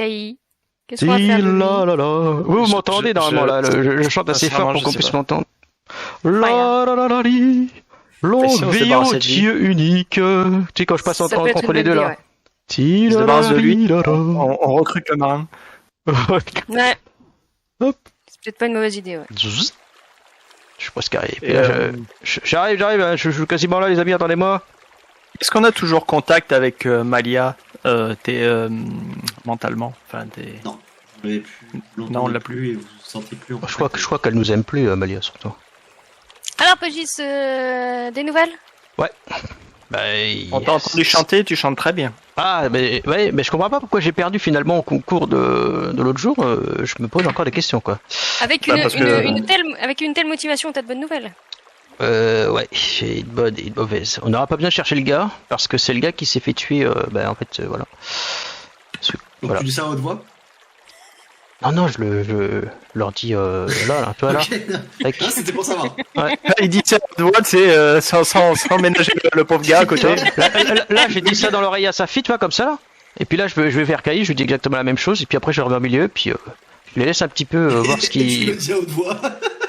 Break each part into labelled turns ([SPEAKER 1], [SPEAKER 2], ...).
[SPEAKER 1] Kai. Qu'est-ce qu'on va faire de lui?
[SPEAKER 2] Vous m'entendez normalement là, je chante assez fort pour qu'on puisse m'entendre. La la la la li. Longue vie au Dieu unique. Tu sais quand je passe entre les deux là.
[SPEAKER 3] On recrute le marin.
[SPEAKER 1] Ouais.
[SPEAKER 2] Hop.
[SPEAKER 1] C'est peut-être pas une mauvaise idée, ouais.
[SPEAKER 2] Je suis presque arrivé. J'arrive, je suis quasiment là les amis, attendez-moi.
[SPEAKER 3] Est-ce qu'on a toujours contact avec Malia mentalement? Enfin,
[SPEAKER 4] Non, vous l'avez plus.
[SPEAKER 3] Non, on l'a plus.
[SPEAKER 4] Et vous vous sentez plus.
[SPEAKER 2] Je crois qu'elle nous aime plus, Malia, surtout.
[SPEAKER 1] Alors, Pagis, des nouvelles?
[SPEAKER 2] Ouais.
[SPEAKER 3] On t'a entendu chanter, tu chantes très bien.
[SPEAKER 2] Ah, mais je comprends pas pourquoi j'ai perdu finalement au concours de l'autre jour. Je me pose encore des questions, quoi.
[SPEAKER 1] Avec une telle motivation, t'as de bonnes nouvelles?
[SPEAKER 2] Ouais, j'ai une bonne et une mauvaise. On n'aura pas besoin de chercher le gars, parce que c'est le gars qui s'est fait tuer, en fait, voilà.
[SPEAKER 4] Donc tu dis ça à haute voix?
[SPEAKER 2] Non, je leur dis, là, tu vois, là.
[SPEAKER 4] Okay. Ah, c'était pour savoir.
[SPEAKER 2] Ouais.
[SPEAKER 3] Il dit ça à haute voix, c'est sans ménager le pauvre gars à côté.
[SPEAKER 2] Là, j'ai dit ça dans l'oreille à sa fille, tu vois, comme ça, là. Et puis là, je vais vers Kai, je lui dis exactement la même chose, et puis après, je reviens au milieu, puis je les laisse un petit peu voir ce qu'il...
[SPEAKER 4] Tu le dis à haute voix.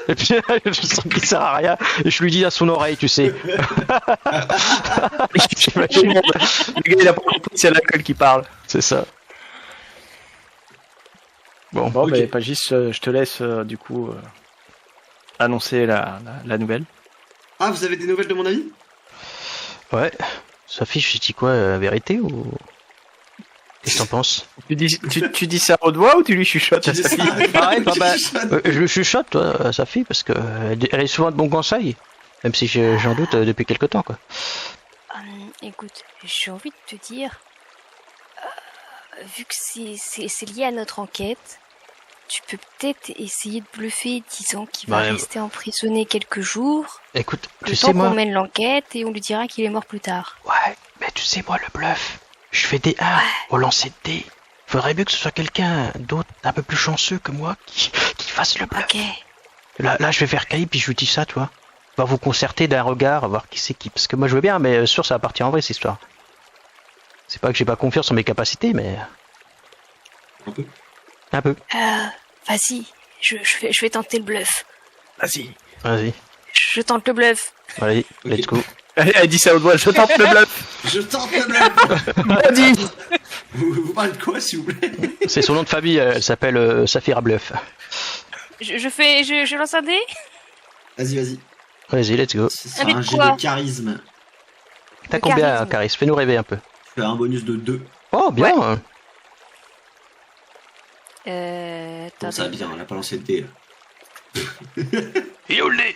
[SPEAKER 2] Et puis je sens qu'il sert à rien et je lui dis à son oreille, tu sais.
[SPEAKER 3] Le gars il a pas compris, c'est l'alcool qui parle.
[SPEAKER 2] C'est ça. Bon,
[SPEAKER 3] okay. Mais Pagis, je te laisse du coup annoncer la nouvelle.
[SPEAKER 4] Ah, vous avez des nouvelles de mon ami?
[SPEAKER 2] Ouais. Sophie, je dis quoi, vérité ou... Qu'est-ce que t'en penses?
[SPEAKER 3] Tu dis ça à haute voix ou tu lui chuchotes à sa fille?
[SPEAKER 2] Pareil, je lui chuchote à sa fille parce que elle est souvent de bons conseils, même si j'en doute depuis quelque temps, quoi.
[SPEAKER 1] Écoute, j'ai envie de te dire, vu que c'est lié à notre enquête, tu peux peut-être essayer de bluffer disant qu'il va rester emprisonné quelques jours.
[SPEAKER 2] Écoute,
[SPEAKER 1] tu sais moi. On mène l'enquête et on lui dira qu'il est mort plus tard.
[SPEAKER 2] Ouais, mais tu sais moi le bluff. Je fais des 1 au lancer de dés. Faudrait mieux que ce soit quelqu'un d'autre, un peu plus chanceux que moi, qui fasse le bluff.
[SPEAKER 1] Ok.
[SPEAKER 2] Là, je vais faire Kai, puis je lui dis ça, toi. On va vous concerter d'un regard, voir qui c'est qui. Parce que moi, je veux bien, mais sûr, ça va partir en vrai, cette histoire. C'est pas que j'ai pas confiance en mes capacités, mais... Un peu.
[SPEAKER 1] Vas-y, je vais tenter le bluff.
[SPEAKER 2] Vas-y.
[SPEAKER 1] Je tente le bluff.
[SPEAKER 2] Allez, let's go.
[SPEAKER 3] Elle dit ça au doigt, je tente le bluff.
[SPEAKER 4] Je tente le bluff.
[SPEAKER 3] Vas-y.
[SPEAKER 4] Vous parlez de quoi, s'il vous plaît?
[SPEAKER 2] C'est son nom de famille, elle s'appelle Saphira Bluff.
[SPEAKER 1] Je lance un dé.
[SPEAKER 2] Vas-y, let's go.
[SPEAKER 4] C'est un jet de charisme.
[SPEAKER 2] T'as combien, charisme? Fais-nous rêver un peu.
[SPEAKER 4] Tu as un bonus de 2.
[SPEAKER 2] Oh, bien.
[SPEAKER 4] Ouais. Bon, ça va bien, elle a pas lancé de dé.
[SPEAKER 2] Et au lait.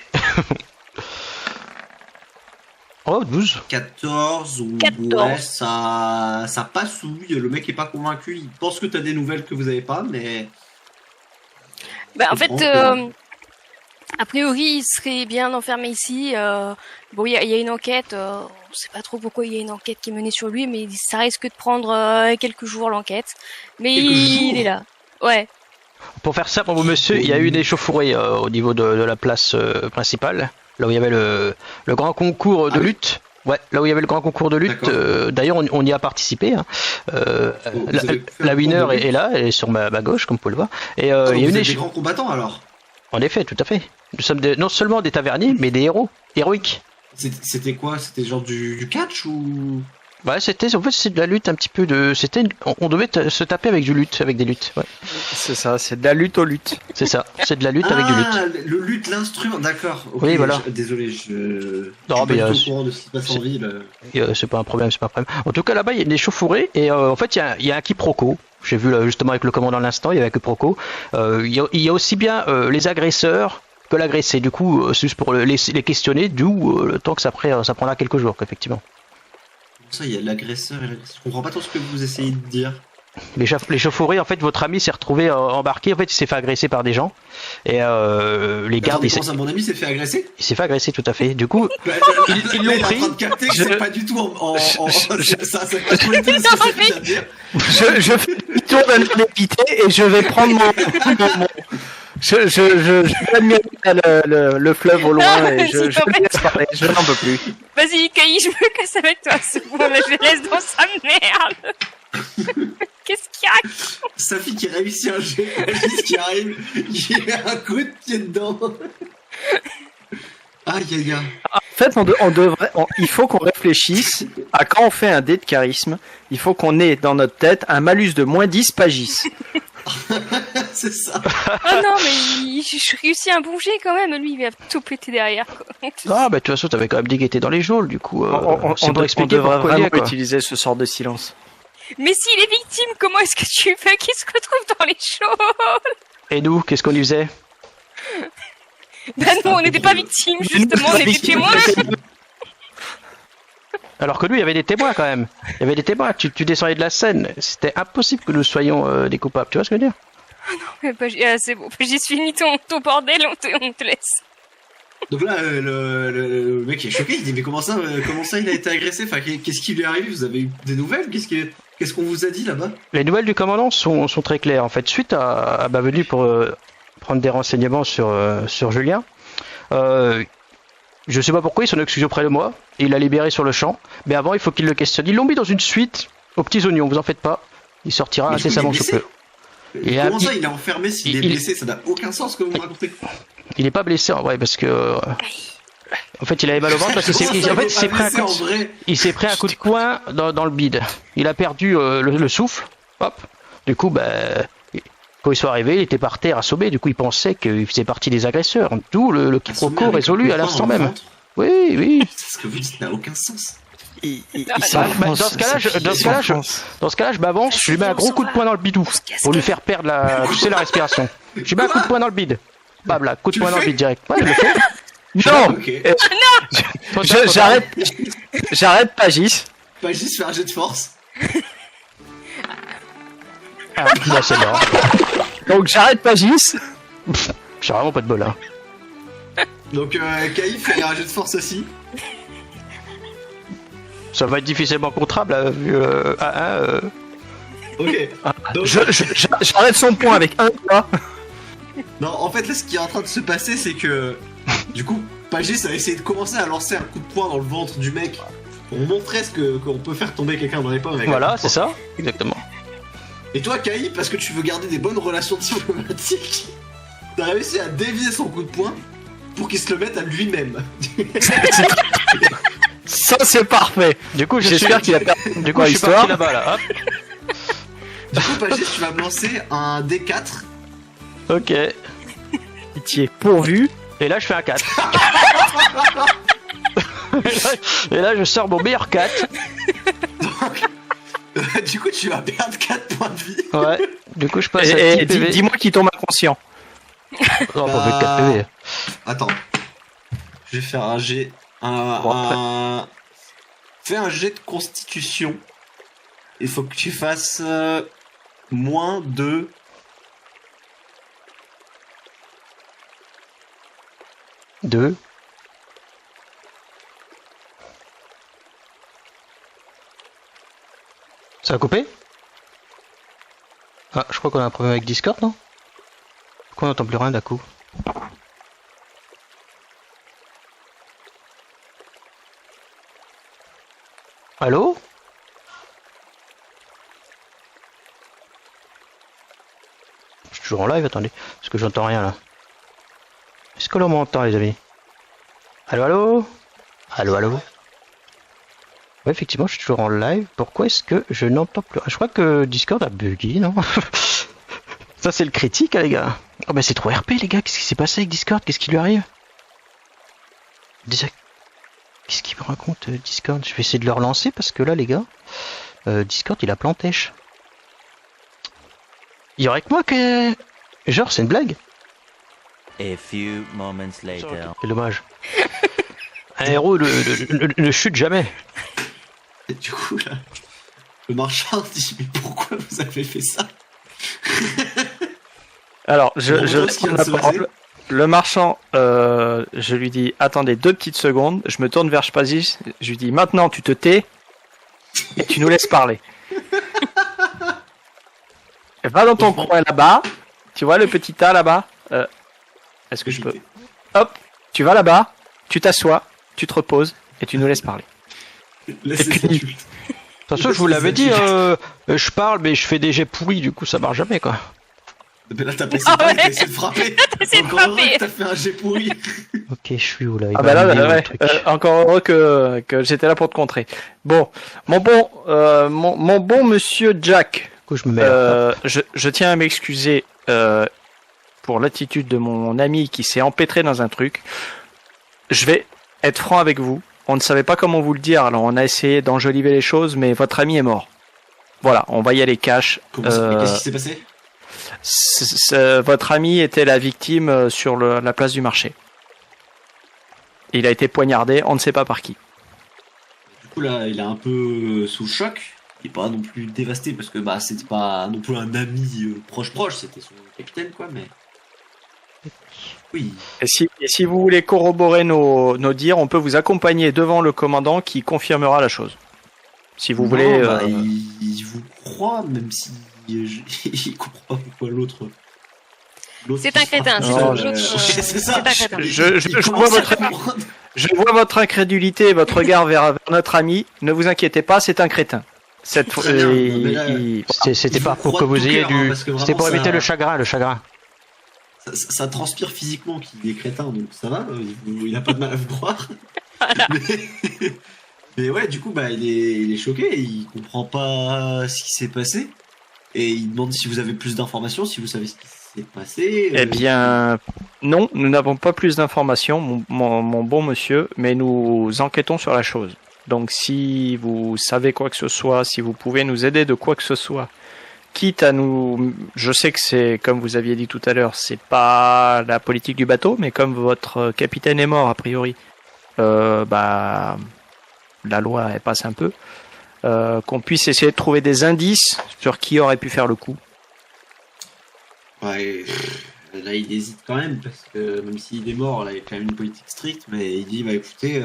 [SPEAKER 2] Oh, 12.
[SPEAKER 4] 14, ouais, ça passe, oui. Le mec est pas convaincu, il pense que t'as des nouvelles que vous avez pas, mais...
[SPEAKER 1] En fait, a priori, il serait bien enfermé ici. Bon, il y a une enquête, on sait pas trop pourquoi il y a une enquête qui est menée sur lui, mais ça risque de prendre quelques jours, l'enquête. Mais il est là, ouais.
[SPEAKER 2] Pour faire ça, pour vous, monsieur, il y a eu une échauffourée au niveau de la place principale, là où il y avait le grand concours de lutte. Ouais, là où il y avait le grand concours de lutte. D'ailleurs, on y a participé. Hein. La winner est là, elle est sur ma gauche, comme vous pouvez le voir. Et il y a une
[SPEAKER 4] des grands combattants alors.
[SPEAKER 2] En effet, tout à fait. Nous sommes non seulement des taverniers, mais des héros, héroïques.
[SPEAKER 4] C'était quoi? C'était genre du catch ou?
[SPEAKER 2] Ouais, c'est de la lutte un petit peu de. On devait se taper avec des luttes. Ouais.
[SPEAKER 3] C'est ça, c'est de la lutte aux luttes.
[SPEAKER 2] C'est ça, c'est de la lutte avec du lutte.
[SPEAKER 4] Le lutte, l'instrument, d'accord. Okay,
[SPEAKER 2] oui, voilà.
[SPEAKER 4] Désolé, je
[SPEAKER 2] non, mais
[SPEAKER 4] suis pas au courant de ce qui se passe en ville.
[SPEAKER 2] C'est pas un problème, En tout cas, là-bas, il y a une échauffourée et en fait, il y a un quiproquo. J'ai vu justement avec le commandant l'instant, il y avait un quiproquo. Il y a aussi bien les agresseurs que l'agressé. Du coup, c'est juste pour les questionner, d'où le temps que ça prendra quelques jours, effectivement.
[SPEAKER 4] Ça, il y a l'agresseur et l'agresseur. Je comprends pas trop ce que vous essayez de dire.
[SPEAKER 2] L'échauffourée, en fait, votre ami s'est retrouvé embarqué. En fait, il s'est fait agresser par des gens. Et les gardes.
[SPEAKER 4] Mon ami s'est fait agresser?
[SPEAKER 2] Il s'est fait agresser, tout à fait. Du coup, ils l'ont pris.
[SPEAKER 4] En train de capter que c'est pas du tout ça, c'est pas tout été
[SPEAKER 3] je fais une tour de l'épité et je vais prendre mon. Je vais admirer le fleuve au loin et je laisse parler, je n'en peux plus.
[SPEAKER 1] Vas-y, Kai, je me casse avec toi, c'est bon, là, je laisse dans sa merde. Qu'est-ce
[SPEAKER 4] Sa fille qui réussit un jet, Pagis qui arrive, qui a un coup de pied dedans. Aïe aïe aïe.
[SPEAKER 3] En fait, il faut qu'on réfléchisse à quand on fait un dé de charisme, il faut qu'on ait dans notre tête un malus de moins 10 Pagis.
[SPEAKER 4] C'est ça.
[SPEAKER 1] Ah non, mais je réussis un bon jet quand même. Lui, il va tout péter derrière. Quoi.
[SPEAKER 2] Ah, bah, de toute façon, t'avais quand même dit qu'il était dans les geôles, du coup. C'est
[SPEAKER 3] On
[SPEAKER 2] pour expliquer
[SPEAKER 3] devrait
[SPEAKER 2] pourquoi il y
[SPEAKER 3] vraiment
[SPEAKER 2] est, quoi.
[SPEAKER 3] utiliser ce sort de silence.
[SPEAKER 1] Mais s'il est victime, comment est-ce que tu veux qu'il se retrouve dans les geôles?
[SPEAKER 2] Et nous, qu'est-ce qu'on lui faisait?
[SPEAKER 1] Bah non, on n'était pas victimes, justement, on était témoins.
[SPEAKER 2] Alors que lui, il y avait des témoins quand même. Il y avait des témoins. Tu descendais de la scène. C'était impossible que nous soyons des coupables. Tu vois ce que je veux dire?
[SPEAKER 1] Mais bah, c'est bon, j'y suis fini ton bordel, on te laisse.
[SPEAKER 4] Donc là, le mec est choqué, il dit mais comment ça il a été agressé? Enfin, qu'est-ce qui lui est arrivé? Vous avez eu des nouvelles? Qu'est-ce qu'on vous a dit là-bas?
[SPEAKER 2] Les nouvelles du commandant sont très claires. En fait, suite à ma venue pour prendre des renseignements sur Julien, je sais pas pourquoi il s'en est excusé auprès de moi. Et il l'a libéré sur le champ. Mais avant, il faut qu'il le questionne. Ils l'ont mis dans une suite aux petits oignons. Vous en faites pas. Il sortira incessamment sous peu.
[SPEAKER 4] Comment ça, il est enfermé s'il est blessé? Ça n'a aucun sens que vous me racontez.
[SPEAKER 2] Il est pas blessé en vrai parce que en fait il avait mal au ventre parce qu'il s'est pris un coup de poing dans le bide. Il a perdu le souffle. Hop. Du coup quand ils sont arrivés, il était par terre assommé. Du coup il pensait qu'il faisait partie des agresseurs. D'où le quiproquo résolu à l'instant même. Oui.
[SPEAKER 4] Ce que vous dites n'a aucun sens.
[SPEAKER 2] Dans ce cas-là, je m'avance, je lui mets un gros coup de poing dans le bidou pour lui faire perdre la respiration. Je lui mets un coup de poing dans le bide. Bam là, coup de poing dans le bide direct. Ouais, je le fais.
[SPEAKER 3] Non,
[SPEAKER 4] Okay.
[SPEAKER 3] J'arrête Pagis.
[SPEAKER 4] Pagis fait un jet de force.
[SPEAKER 2] Ah, là, c'est mort.
[SPEAKER 3] Donc j'arrête Pagis.
[SPEAKER 2] J'ai vraiment pas de bol hein.
[SPEAKER 4] Donc Kai fait un jet de force aussi.
[SPEAKER 2] Ça va être difficilement contrable vu A1.
[SPEAKER 4] Ok. Donc...
[SPEAKER 3] J'arrête son point avec un doigt.
[SPEAKER 4] Non, en fait, là, ce qui est en train de se passer, c'est que, du coup, Pagis a essayé de commencer à lancer un coup de poing dans le ventre du mec pour montrer qu'on peut faire tomber quelqu'un dans les pommes avec
[SPEAKER 2] Voilà, c'est ça, exactement.
[SPEAKER 4] Et toi, Kai, parce que tu veux garder des bonnes relations diplomatiques, t'as réussi à dévier son coup de poing pour qu'il se le mette à lui-même.
[SPEAKER 3] Ça, c'est parfait.
[SPEAKER 2] Du coup,
[SPEAKER 3] j'espère qu'il a perdu.
[SPEAKER 2] Du coup, je suis parti là-bas, là. Hop.
[SPEAKER 4] Du coup, Pagis, tu vas me lancer un D4.
[SPEAKER 2] Ok.
[SPEAKER 3] Pitié, pourvu.
[SPEAKER 2] Et là, je fais un 4. Et là, je sors mon meilleur 4.
[SPEAKER 4] Donc, du coup, tu vas perdre 4 points de vie.
[SPEAKER 2] Ouais. Du coup, je passe à 10
[SPEAKER 3] Et
[SPEAKER 2] PV.
[SPEAKER 3] dis-moi qu'il tombe inconscient.
[SPEAKER 2] Non, pas avec 4 PV.
[SPEAKER 4] Attends. Je vais faire un jet. Fais un jet de constitution. Il faut que tu fasses moins de...
[SPEAKER 2] Deux. Ça a coupé? Ah, je crois qu'on a un problème avec Discord, non? Pourquoi on n'entend plus rien d'un coup? Allô? Je suis toujours en live, attendez, parce que j'entends rien là. Est-ce que l'on m'entend, les amis? Allô, allô? Allô, allô? Ouais, effectivement, je suis toujours en live. Pourquoi est-ce que je n'entends plus? Je crois que Discord a bugué, non? Ça, c'est le critique, hein, les gars. Oh, bah, c'est trop RP, les gars. Qu'est-ce qui s'est passé avec Discord? Qu'est-ce qui lui arrive? Déjà, qu'est-ce qu'il me raconte, Discord? Je vais essayer de le relancer parce que là, les gars, Discord, il a plantèche. Il y aurait que moi que... Genre, c'est une blague?
[SPEAKER 5] A few moments later.
[SPEAKER 2] C'est dommage. Un héros ne chute jamais.
[SPEAKER 4] Et du coup, là, le marchand dit, mais pourquoi vous avez fait ça?
[SPEAKER 3] Alors,
[SPEAKER 4] Bon,
[SPEAKER 3] je
[SPEAKER 4] ce qui vient
[SPEAKER 3] prends
[SPEAKER 4] de
[SPEAKER 3] la
[SPEAKER 4] se
[SPEAKER 3] parole.
[SPEAKER 4] passer.
[SPEAKER 3] Le marchand, je lui dis, attendez 2 petites secondes. Je me tourne vers Pagis. Je lui dis, maintenant tu te tais et tu nous laisses parler. Va dans ton coin là-bas. Tu vois le petit tas là-bas? Est-ce que je peux? Hop, tu vas là-bas, tu t'assois, tu te reposes et tu nous laisses parler.
[SPEAKER 4] Laisse
[SPEAKER 3] Et puis-
[SPEAKER 4] les adultes.
[SPEAKER 2] De toute façon, je vous l'avais dit, Je parle, mais je fais des jets pourris, du coup ça marche jamais quoi.
[SPEAKER 4] Mais là, t'as pas
[SPEAKER 1] Ah ouais.
[SPEAKER 4] t'as essayé de frapper.
[SPEAKER 1] essayé de
[SPEAKER 4] Encore heureux
[SPEAKER 1] frapper.
[SPEAKER 4] que t'as fait un jet pourri.
[SPEAKER 2] Ok, je suis où là? Il
[SPEAKER 3] Ah
[SPEAKER 2] va
[SPEAKER 3] bah là,
[SPEAKER 2] annuler le
[SPEAKER 3] ouais,
[SPEAKER 2] truc.
[SPEAKER 3] encore heureux que j'étais là pour te contrer. Bon, mon bon monsieur Jack,
[SPEAKER 2] Du coup, je me mets là.
[SPEAKER 3] je tiens à m'excuser pour l'attitude de mon ami qui s'est empêtré dans un truc. Je vais être franc avec vous. On ne savait pas comment vous le dire, alors on a essayé d'enjoliver les choses, mais votre ami est mort. Voilà, on va y aller cash.
[SPEAKER 4] Comment ça? Mais qu'est-ce qui s'est passé?
[SPEAKER 3] Votre ami était la victime sur la place du marché. Il a été poignardé, on ne sait pas par qui.
[SPEAKER 4] Du coup, là, il est un peu sous le choc. Il est pas non plus dévasté parce que bah c'était pas non plus un ami proche, c'était son capitaine, quoi, mais. Oui.
[SPEAKER 3] Et si vous voulez corroborer nos dires, on peut vous accompagner devant le commandant qui confirmera la chose. Si vous
[SPEAKER 4] Non,
[SPEAKER 3] voulez...
[SPEAKER 4] bah, il vous croit, même si il comprend pas pourquoi l'autre.
[SPEAKER 1] C'est un crétin,
[SPEAKER 3] Non,
[SPEAKER 4] c'est ça.
[SPEAKER 1] c'est un crétin.
[SPEAKER 3] Je vois votre incrédulité et votre regard vers notre ami. Ne vous inquiétez pas, c'est un crétin.
[SPEAKER 4] Très bien, mais là,
[SPEAKER 2] C'était
[SPEAKER 4] il
[SPEAKER 2] pas
[SPEAKER 4] vous
[SPEAKER 2] pour
[SPEAKER 4] croit
[SPEAKER 2] que
[SPEAKER 4] de
[SPEAKER 2] vous
[SPEAKER 4] tout
[SPEAKER 2] ayez
[SPEAKER 4] cœur, hein,
[SPEAKER 2] du.
[SPEAKER 4] parce que
[SPEAKER 2] C'était pour
[SPEAKER 4] vraiment,
[SPEAKER 2] éviter
[SPEAKER 4] ça-
[SPEAKER 2] le chagrin.
[SPEAKER 4] Ça transpire physiquement qu'il est crétin, donc ça va, il a pas de mal à vous croire.
[SPEAKER 1] Voilà.
[SPEAKER 4] Mais ouais, du coup, bah, il est choqué, il comprend pas ce qui s'est passé, et il demande si vous avez plus d'informations, si vous savez ce qui s'est passé.
[SPEAKER 3] Eh bien, non, nous n'avons pas plus d'informations, mon bon monsieur, mais nous enquêtons sur la chose. Donc si vous savez quoi que ce soit, si vous pouvez nous aider de quoi que ce soit, quitte à nous... Je sais que c'est, comme vous aviez dit tout à l'heure, c'est pas la politique du bateau, mais comme votre capitaine est mort, a priori, bah... la loi, elle passe un peu. Qu'on puisse essayer de trouver des indices sur qui aurait pu faire le coup.
[SPEAKER 4] Ouais, là, il hésite quand même, parce que même s'il est mort, là, il y a quand même une politique stricte, mais il dit, bah écoutez,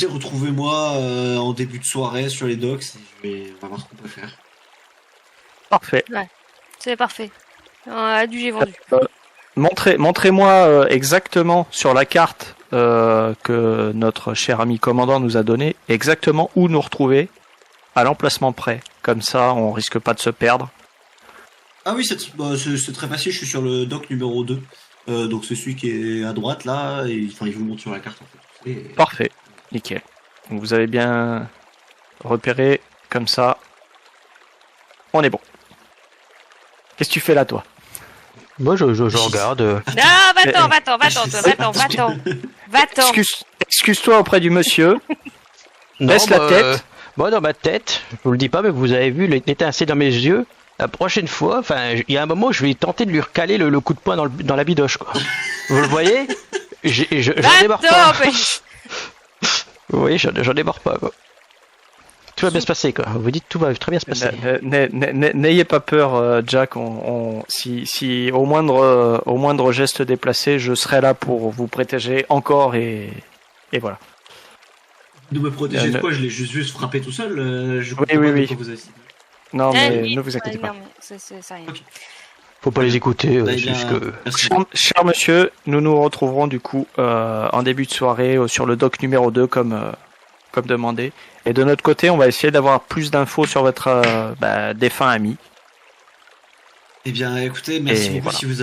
[SPEAKER 4] retrouvez-moi en début de soirée sur les docks, et on va voir ce qu'on peut faire.
[SPEAKER 3] Parfait.
[SPEAKER 1] C'est parfait. Adjugé vendu.
[SPEAKER 3] Montrez-moi exactement sur la carte que notre cher ami commandant nous a donné, exactement où nous retrouver, à l'emplacement près. Comme ça, on risque pas de se perdre.
[SPEAKER 4] Ah oui, c'est très facile, je suis sur le dock numéro 2. Donc c'est celui qui est à droite là, et il vous montre sur la carte en fait.
[SPEAKER 3] Parfait, nickel. Donc, vous avez bien repéré, comme ça, on est bon. Qu'est-ce que tu fais là, toi?
[SPEAKER 2] Moi, je regarde.
[SPEAKER 1] Ah, va-t'en.
[SPEAKER 3] Excuse-toi auprès du monsieur. Baisse la tête.
[SPEAKER 2] Moi, dans ma tête, je vous le dis pas, mais vous avez vu l'étincelle dans mes yeux. La prochaine fois, enfin, il y a un moment, je vais tenter de lui recaler le coup de poing dans la bidoche, quoi. Vous le voyez? J'en démarre pas. Vous voyez, j'en démarre pas, quoi. Tout va bien se passer, quoi. Vous dites tout va très bien se passer.
[SPEAKER 3] N'ayez pas peur, Jack. Si au moindre geste déplacé, je serai là pour vous protéger encore et voilà.
[SPEAKER 4] De me protéger de quoi? Je l'ai juste frappé tout seul.
[SPEAKER 3] Oui.
[SPEAKER 4] Vous avez...
[SPEAKER 3] Non, mais
[SPEAKER 1] Oui,
[SPEAKER 3] ne vous inquiétez pas.
[SPEAKER 1] non, mais c'est rien.
[SPEAKER 4] Ok.
[SPEAKER 2] Faut pas les écouter,
[SPEAKER 4] Bah,
[SPEAKER 2] c'est
[SPEAKER 4] il a-
[SPEAKER 2] juste que...
[SPEAKER 4] Merci.
[SPEAKER 3] Cher monsieur, nous nous retrouverons du coup en début de soirée sur le dock numéro 2 comme demandé. Et de notre côté, on va essayer d'avoir plus d'infos sur votre défunt ami.
[SPEAKER 4] Eh bien, écoutez, merci
[SPEAKER 3] Et
[SPEAKER 4] beaucoup.
[SPEAKER 3] voilà.
[SPEAKER 4] Si vous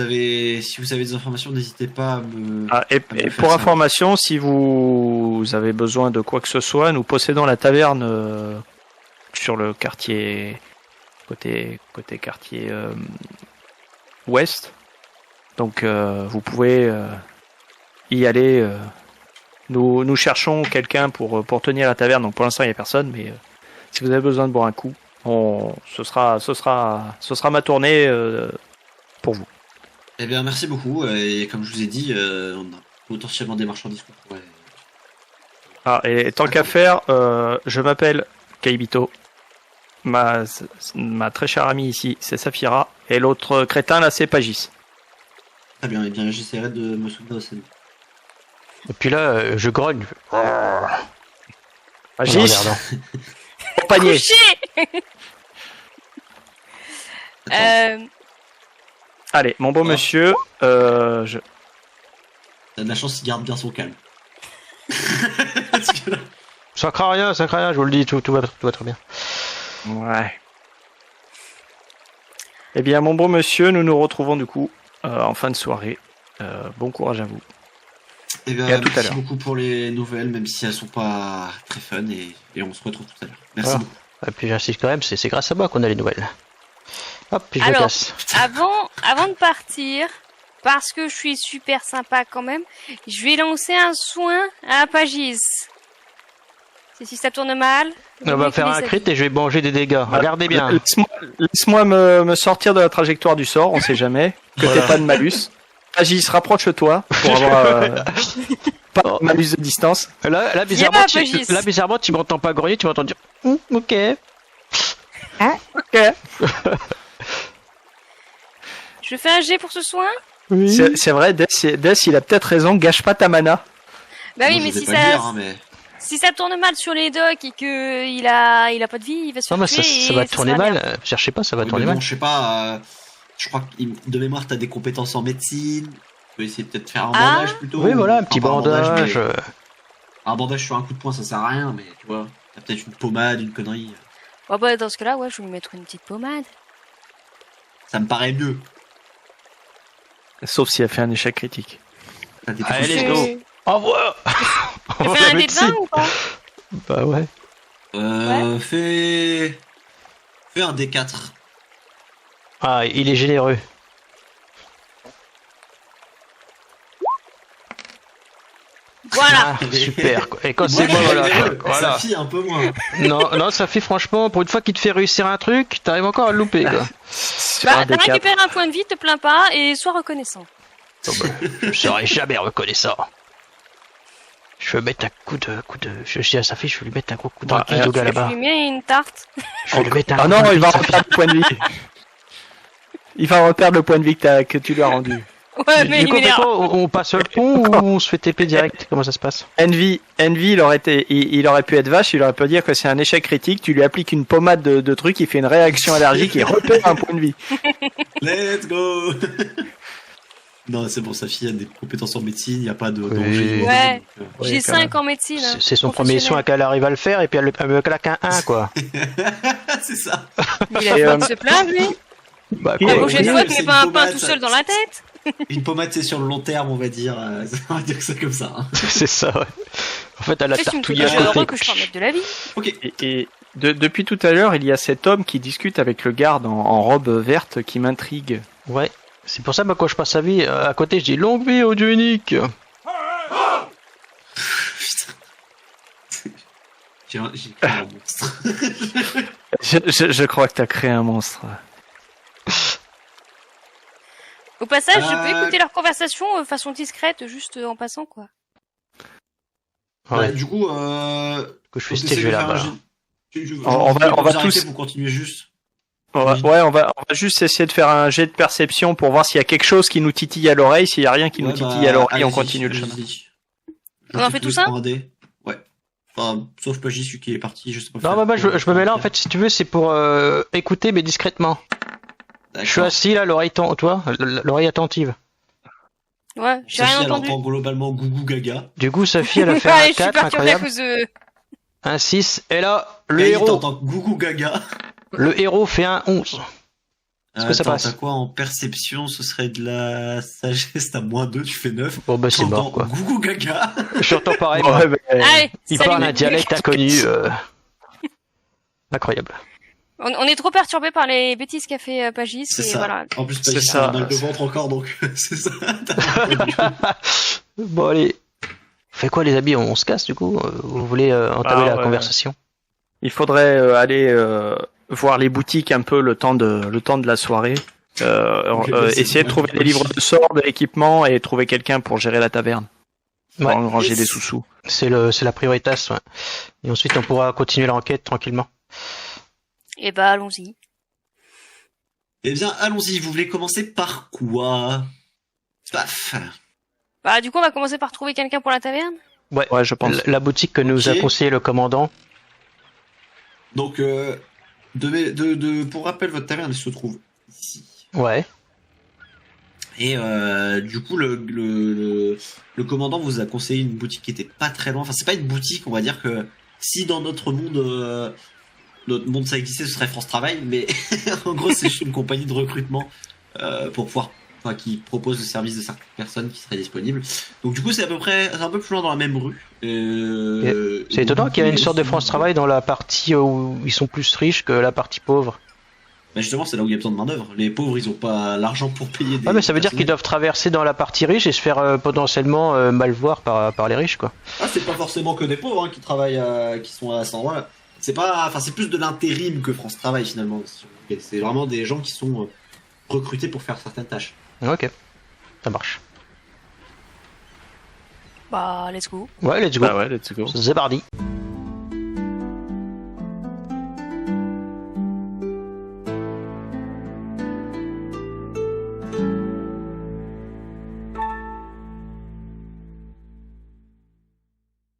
[SPEAKER 4] avez des informations, n'hésitez pas à me.
[SPEAKER 3] Et
[SPEAKER 4] faire
[SPEAKER 3] pour
[SPEAKER 4] ça.
[SPEAKER 3] information, si vous avez besoin de quoi que ce soit, nous possédons la taverne sur le quartier côté quartier ouest. Donc vous pouvez y aller. Nous cherchons quelqu'un pour tenir la taverne. Donc pour l'instant il n'y a personne, mais si vous avez besoin de boire un coup, ce sera ma tournée pour vous.
[SPEAKER 4] Eh bien, merci beaucoup. Et comme je vous ai dit, on a potentiellement des marchandises qu'on pourrait.
[SPEAKER 3] Ah, et tant qu'à faire, je m'appelle Kaibito. Ma très chère amie ici, c'est Saphira. Et l'autre crétin là, c'est Pagis.
[SPEAKER 4] Très bien. Eh bien, j'essaierai de me souvenir de ça.
[SPEAKER 2] Et puis là, je grogne.
[SPEAKER 3] Pagis,
[SPEAKER 2] En regardant.
[SPEAKER 3] au panier.
[SPEAKER 1] Couché.
[SPEAKER 3] Allez, mon beau
[SPEAKER 4] Oh.
[SPEAKER 3] monsieur,
[SPEAKER 4] T'as de la chance, il garde bien son calme. Parce que là-
[SPEAKER 2] Ça craint rien, je vous le dis, tout va très bien.
[SPEAKER 3] Ouais. Eh bien, mon bon monsieur, nous nous retrouvons du coup en fin de soirée. Bon courage à vous.
[SPEAKER 4] Et bien,
[SPEAKER 3] Et à tout à
[SPEAKER 4] merci
[SPEAKER 3] l'heure.
[SPEAKER 4] beaucoup pour les nouvelles, même si elles sont pas très fun, et on se retrouve tout à l'heure. Merci
[SPEAKER 2] Ah.
[SPEAKER 4] beaucoup.
[SPEAKER 2] Et puis j'insiste quand même, c'est grâce à moi qu'on a les nouvelles. Hop, puis je me
[SPEAKER 1] Alors,
[SPEAKER 2] casse.
[SPEAKER 1] avant de partir, parce que je suis super sympa quand même, je vais lancer un soin à Pagis. C'est si ça tourne mal.
[SPEAKER 2] On va faire un crit et je vais manger des dégâts. Regardez bien.
[SPEAKER 3] Laisse-moi me sortir de la trajectoire du sort, on sait jamais. Que
[SPEAKER 2] Voilà.
[SPEAKER 3] t'aies pas de malus. Agis, rapproche-toi pour avoir pas de malus de distance.
[SPEAKER 2] Là, bizarrement, tu m'entends pas grogner, tu m'entends dire ok.
[SPEAKER 3] Ok.
[SPEAKER 1] Je fais un jet pour ce soin.
[SPEAKER 3] C'est vrai, Death, il a peut-être raison, gâche pas ta mana.
[SPEAKER 1] Bah oui,
[SPEAKER 4] Moi,
[SPEAKER 1] mais
[SPEAKER 4] je
[SPEAKER 1] si
[SPEAKER 4] vais pas le
[SPEAKER 1] ça,
[SPEAKER 4] dire, hein, mais...
[SPEAKER 1] si ça tourne mal sur les docks et que il a pas de vie, il va se
[SPEAKER 2] Non,
[SPEAKER 1] faire
[SPEAKER 2] mais
[SPEAKER 1] tuer
[SPEAKER 2] ça
[SPEAKER 1] et
[SPEAKER 2] va
[SPEAKER 1] ce
[SPEAKER 2] tourner
[SPEAKER 1] sera
[SPEAKER 2] mal.
[SPEAKER 1] bien.
[SPEAKER 2] Cherchez pas, ça va
[SPEAKER 4] Oui,
[SPEAKER 2] tourner
[SPEAKER 4] mais bon,
[SPEAKER 2] mal.
[SPEAKER 4] je sais pas, je crois que de mémoire, t'as des compétences en médecine. Tu peux essayer peut-être de faire un
[SPEAKER 1] Ah.
[SPEAKER 4] bandage plutôt.
[SPEAKER 2] Oui, voilà, un petit
[SPEAKER 4] Enfin, pas
[SPEAKER 2] bandage.
[SPEAKER 4] mais un bandage sur un coup de poing, ça sert à rien, mais tu vois, t'as peut-être une pommade, une connerie.
[SPEAKER 1] Bon, bah, dans ce cas-là, ouais, je vais me mettre une petite pommade.
[SPEAKER 4] Ça me paraît mieux.
[SPEAKER 3] Sauf si elle fait un échec critique.
[SPEAKER 4] T'as des
[SPEAKER 2] Allez, let's
[SPEAKER 4] précautions.
[SPEAKER 2] go. Au revoir.
[SPEAKER 1] Tu fais un dé de 20 ou pas?
[SPEAKER 2] Bah ouais.
[SPEAKER 4] Fais un D4.
[SPEAKER 2] Ah, il est généreux.
[SPEAKER 1] Voilà.
[SPEAKER 2] Ah, super. Quoi. Et quand c'est
[SPEAKER 4] Moi,
[SPEAKER 2] bon,
[SPEAKER 4] je
[SPEAKER 2] voilà.
[SPEAKER 4] suis
[SPEAKER 2] quoi.
[SPEAKER 4] Ça
[SPEAKER 2] Voilà.
[SPEAKER 4] fille un peu moins.
[SPEAKER 2] Non, ça fait franchement, pour une fois qu'il te fait réussir un truc, t'arrives encore à le louper, quoi.
[SPEAKER 3] Sur
[SPEAKER 1] Bah,
[SPEAKER 3] un
[SPEAKER 1] t'as
[SPEAKER 3] des quatre.
[SPEAKER 1] récupéré un point de vie, te plains pas et sois reconnaissant.
[SPEAKER 2] Je serai jamais reconnaissant. Je vais mettre un coup de, je dis à sa fille, je vais lui mettre un gros coup dans le
[SPEAKER 3] Ouais,
[SPEAKER 2] gueule au gars
[SPEAKER 1] Je
[SPEAKER 2] là-bas.
[SPEAKER 1] lui mets une tarte.
[SPEAKER 2] Je vais lui mettre un
[SPEAKER 3] Ah
[SPEAKER 2] coup
[SPEAKER 3] non,
[SPEAKER 2] de
[SPEAKER 3] il va
[SPEAKER 2] pied.
[SPEAKER 3] reperdre le point de vie. Il va reperdre le point de vie que tu lui as rendu.
[SPEAKER 1] Ouais, mais
[SPEAKER 2] Du
[SPEAKER 1] il
[SPEAKER 2] coup, on fait
[SPEAKER 1] m'énerve.
[SPEAKER 2] quoi on passe le pont ou on se fait TP direct? Comment ça se passe?
[SPEAKER 3] Envy, il aurait pu être vache, il aurait pu dire que c'est un échec critique, tu lui appliques une pommade de trucs, il fait une réaction allergique et repère un point de vie.
[SPEAKER 4] Let's go. Non, c'est bon, sa fille a des compétences en médecine, il n'y a pas de
[SPEAKER 2] Oui.
[SPEAKER 4] danger.
[SPEAKER 1] Ouais.
[SPEAKER 4] Donc,
[SPEAKER 1] J'ai
[SPEAKER 3] Oui, quand
[SPEAKER 1] 5 en médecine. hein.
[SPEAKER 2] C'est son premier soin
[SPEAKER 1] Professionnel.
[SPEAKER 2] qu'elle arrive à le faire et puis elle me claque un 1, quoi.
[SPEAKER 4] c'est ça.
[SPEAKER 1] Il a
[SPEAKER 3] Et,
[SPEAKER 1] pas de se plaindre, lui.
[SPEAKER 2] Bah,
[SPEAKER 3] Et-
[SPEAKER 2] quoi,
[SPEAKER 1] La
[SPEAKER 3] oui,
[SPEAKER 1] prochaine
[SPEAKER 4] oui,
[SPEAKER 1] fois,
[SPEAKER 4] mais
[SPEAKER 1] tu
[SPEAKER 4] c'est
[SPEAKER 1] mets pas
[SPEAKER 4] une
[SPEAKER 1] un pain
[SPEAKER 4] pommade,
[SPEAKER 1] tout
[SPEAKER 4] ça.
[SPEAKER 1] seul dans la tête.
[SPEAKER 4] Une pommade, c'est sur le long terme, on va dire. On va dire que c'est comme ça. Hein.
[SPEAKER 2] c'est ça, ouais. En fait, elle a
[SPEAKER 1] En fait, tu me fais
[SPEAKER 2] tartouillé
[SPEAKER 1] que
[SPEAKER 2] à
[SPEAKER 1] je suis heureux
[SPEAKER 2] côté.
[SPEAKER 1] que je peux remettre de la vie.
[SPEAKER 4] Ok.
[SPEAKER 3] Et depuis tout à l'heure, il y a cet homme qui discute avec le garde en robe verte qui m'intrigue.
[SPEAKER 2] Ouais. C'est pour ça, bah, quand je passe à vie, à côté, je dis longue vie au dieu unique.
[SPEAKER 4] Putain. J'ai créé un monstre.
[SPEAKER 3] Je crois que t'as créé un monstre.
[SPEAKER 1] Au passage, je peux
[SPEAKER 4] Euh,
[SPEAKER 1] écouter leur conversation de façon discrète, juste en passant, quoi.
[SPEAKER 2] Ouais.
[SPEAKER 4] Du coup,
[SPEAKER 2] Que je fais
[SPEAKER 4] t'essaies
[SPEAKER 2] ce
[SPEAKER 4] de
[SPEAKER 2] jeu
[SPEAKER 4] faire un
[SPEAKER 2] là-bas.
[SPEAKER 4] jet-
[SPEAKER 3] On va
[SPEAKER 4] vous arrêtez,
[SPEAKER 3] tous-
[SPEAKER 4] Vous continuez juste.
[SPEAKER 3] Ouais, on va juste essayer de faire un jet de perception pour voir s'il y a quelque chose qui nous titille à l'oreille. S'il y a rien qui nous
[SPEAKER 4] Ouais,
[SPEAKER 3] titille à l'oreille, on
[SPEAKER 4] allez-y,
[SPEAKER 3] continue le chemin.
[SPEAKER 4] allez-y.
[SPEAKER 1] On en fait tout ça
[SPEAKER 4] Un dé. Ouais. Enfin, sauf pas celui qui est parti, je sais pas.
[SPEAKER 2] Non,
[SPEAKER 4] faire.
[SPEAKER 2] bah, moi, je me mets là, en fait, si tu veux, c'est pour écouter, mais discrètement. Je suis
[SPEAKER 4] D'accord.
[SPEAKER 2] assis là, l'oreille attentive.
[SPEAKER 1] Ouais, j'ai
[SPEAKER 4] Sophie,
[SPEAKER 1] rien
[SPEAKER 4] elle
[SPEAKER 1] entendu.
[SPEAKER 4] entend globalement gougou gaga.
[SPEAKER 2] Du coup, Sophie, elle a fait
[SPEAKER 1] Ouais,
[SPEAKER 2] un
[SPEAKER 1] je suis
[SPEAKER 2] 4,
[SPEAKER 1] perturbée à
[SPEAKER 2] incroyable.
[SPEAKER 1] cause de...
[SPEAKER 2] Un 6, et là, le
[SPEAKER 4] Et il
[SPEAKER 2] héros,
[SPEAKER 4] t'entend gougou gaga.
[SPEAKER 2] le héros fait un 11. Est-ce que ça
[SPEAKER 4] Attends,
[SPEAKER 2] passe?
[SPEAKER 4] t'as quoi en perception? Ce serait de la sagesse, t'as -2, tu fais 9.
[SPEAKER 2] Bon, bah, c'est
[SPEAKER 4] T'entends
[SPEAKER 2] mort, quoi.
[SPEAKER 4] gougou gaga.
[SPEAKER 2] J'entends pareil, moi.
[SPEAKER 3] Ouais, bah,
[SPEAKER 1] Allez,
[SPEAKER 2] Il
[SPEAKER 1] salut.
[SPEAKER 2] parle un dialecte inconnu. Incroyable.
[SPEAKER 1] On est trop perturbé par les bêtises qu'a fait Pagis,
[SPEAKER 4] C'est
[SPEAKER 1] et
[SPEAKER 4] ça.
[SPEAKER 1] voilà.
[SPEAKER 4] En plus,
[SPEAKER 3] C'est
[SPEAKER 4] t'as
[SPEAKER 3] ça.
[SPEAKER 4] un mal de ventre encore, donc c'est ça.
[SPEAKER 2] Bon, allez. On fait quoi, les amis? On se casse, du coup? Vous voulez entamer
[SPEAKER 3] Ah,
[SPEAKER 2] la
[SPEAKER 3] ouais.
[SPEAKER 2] conversation?
[SPEAKER 3] il faudrait aller voir les boutiques un peu le temps de la soirée.
[SPEAKER 4] Ok, bah, c'est
[SPEAKER 3] Essayer de
[SPEAKER 4] bon.
[SPEAKER 3] trouver des livres de sorts, de l'équipement et trouver quelqu'un pour gérer la taverne. Pour
[SPEAKER 2] Ouais.
[SPEAKER 3] ranger
[SPEAKER 4] Yes.
[SPEAKER 3] des sous-sous.
[SPEAKER 2] C'est la prioritas, ouais. Et ensuite, on pourra continuer l'enquête tranquillement.
[SPEAKER 1] Et bah, allons-y.
[SPEAKER 4] Eh bien, allons-y. Vous voulez commencer par quoi? Paf.
[SPEAKER 1] Bah, du coup, on va commencer par trouver quelqu'un pour la taverne.
[SPEAKER 3] Ouais, je pense.
[SPEAKER 2] La boutique que nous a
[SPEAKER 4] Ok.
[SPEAKER 2] conseillé le commandant.
[SPEAKER 4] Donc, pour rappel, votre taverne elle se trouve ici.
[SPEAKER 2] Ouais.
[SPEAKER 4] Et du coup, le commandant vous a conseillé une boutique qui était pas très loin. Enfin, c'est pas une boutique, on va dire que si dans notre monde notre monde ça existait, ce serait France Travail, mais en gros c'est juste une compagnie de recrutement pour pouvoir, enfin, qui propose le service de certaines personnes qui seraient disponibles. Donc du coup c'est un peu plus loin dans la même rue.
[SPEAKER 2] C'est étonnant qu'il y ait une sorte de France Travail dans la partie où ils sont plus riches que la partie pauvre.
[SPEAKER 4] Bah justement, c'est là où il y a besoin de main-d'œuvre. Les pauvres, ils ont pas l'argent pour payer des.
[SPEAKER 2] Ouais, mais ça veut dire qu'ils doivent traverser dans la partie riche et se faire potentiellement mal voir par les riches, quoi.
[SPEAKER 4] Ah, c'est pas forcément que des pauvres qui travaillent, qui sont à cet endroit-là. C'est pas, enfin, c'est plus de l'intérim que France Travail finalement. C'est vraiment des gens qui sont recrutés pour faire certaines tâches.
[SPEAKER 2] Ok, ça marche.
[SPEAKER 1] Bah, let's go.
[SPEAKER 2] Ouais, let's go.
[SPEAKER 3] Bah ouais, let's go.
[SPEAKER 2] C'est parti.